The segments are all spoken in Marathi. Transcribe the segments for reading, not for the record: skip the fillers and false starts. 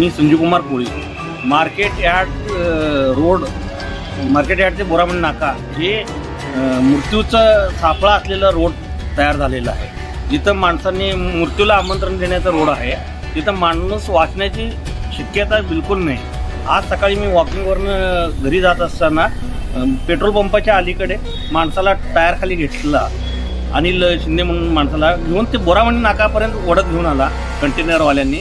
मी संजीव कुमार कोळी, मार्केट यार्ड रोड, मार्केट यार्डचे बोरामंडी नाका हे मृत्यूचं सापळा असलेला रोड तयार झालेला आहे. जिथं माणसांनी मृत्यूला आमंत्रण देण्याचा रोड आहे, तिथं माणूस वाचण्याची शक्यता बिलकुल नाही. आज सकाळी मी वॉकिंगवरनं घरी जात असताना पेट्रोल पंपाच्या अलीकडे माणसाला टायरखाली घेतला. अनिल शिंदे म्हणून माणसाला घेऊन ते बोरामंडी नाकापर्यंत ओढत घेऊन आला कंटेनरवाल्यांनी.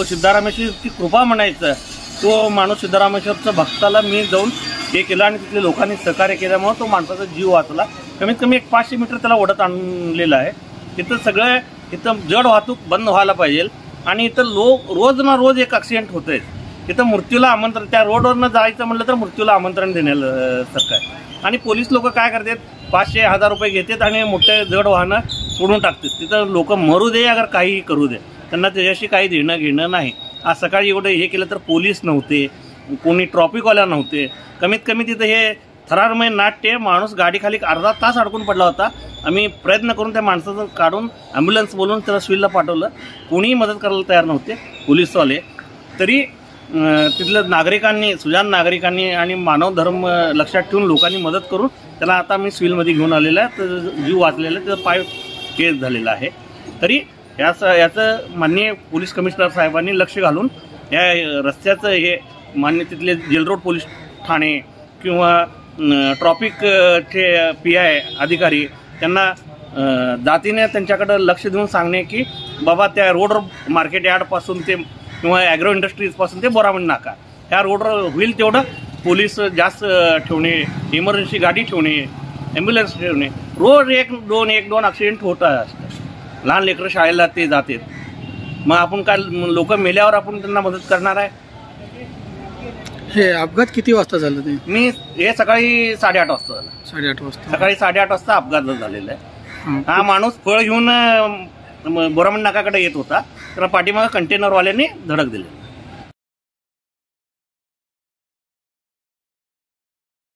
सिद्धारामेश्वरची कृपा म्हणायचं, तो माणूस सिद्धारामेश्वरच्या भक्ताला मी जाऊन हे केलं आणि तिथल्या लोकांनी सहकार्य केल्यामुळे तो माणसाचा जीव वाचला. कमीत कमी 500 मीटर त्याला ओढत आणलेलं आहे. तिथं सगळं इथं जड वाहतूक बंद व्हायला पाहिजे आणि इथं रोज ना रोज एक ॲक्सिडेंट होत आहे. तिथं मृत्यूला आमंत्रण, त्या रोडवरनं जायचं म्हटलं तर मृत्यूला आमंत्रण देण्यासारखं आहे. आणि पोलीस लोक काय करतात, 500-1000 रुपये घेतात आणि मोठे जड वाहनं सोडून टाकतात. तिथं लोक मरू दे अगर काहीही करू दे, त्यांना त्याच्याशी काही देणं घेणं नाही. आज सकाळी एवढं हे केलं तर पोलीस नव्हते, कोणी ट्रॉफिकवाल्या नव्हते. कमीत कमी तिथं हे थरारमय नाट्य, माणूस गाडीखाली अर्धा तास अडकून पडला होता. आम्ही प्रयत्न करून त्या माणसाचं काढून ॲम्ब्युलन्स बोलवून त्याला सिव्हिलला पाठवलं. कोणीही मदत करायला तयार नव्हते पोलीसवाले. तरी तिथल्या नागरिकांनी, सुजाण नागरिकांनी आणि मानव धर्म लक्षात ठेवून लोकांनी मदत करून त्याला आता मी सिव्हिलमध्ये घेऊन आलेला आहे. तर जीव वाचलेला आहे, त्याचा पाय केस झालेला आहे. तरी याचं माननीय पोलीस कमिशनर साहेबांनी लक्ष घालून या रस्त्याचं हे मान्य तिथले जेलरोड पोलीस ठाणे किंवा ट्रॉफिकचे PI अधिकारी त्यांना जातीने त्यांच्याकडं लक्ष देऊन सांगणे की बाबा त्या रोडवर मार्केट यार्डपासून ते किंवा ॲग्रो इंडस्ट्रीजपासून ते बोरामंडी नाका ह्या रोडवर होईल तेवढं पोलीस जास्त ठेवणे, इमर्जन्सी गाडी ठेवणे, ॲम्ब्युलन्स ठेवणे. रोज 1-2 ॲक्सिडेंट होत असतात. लहान लेकरं शाळेला ते जातात. मग आपण काय लोक मेल्यावर आपण त्यांना मदत करणार आहे? हे अपघात किती वाजता झालं ते? मी हे सकाळी 8:30 वाजता झालं. 8:30 वाजता? सकाळी 8:30 वाजता अपघात झालेला आहे. हा माणूस फळ घेऊन बोरामंडी नाकाकडे येत होता, तर पाठीमागं कंटेनरवाल्यांनी धडक दिली.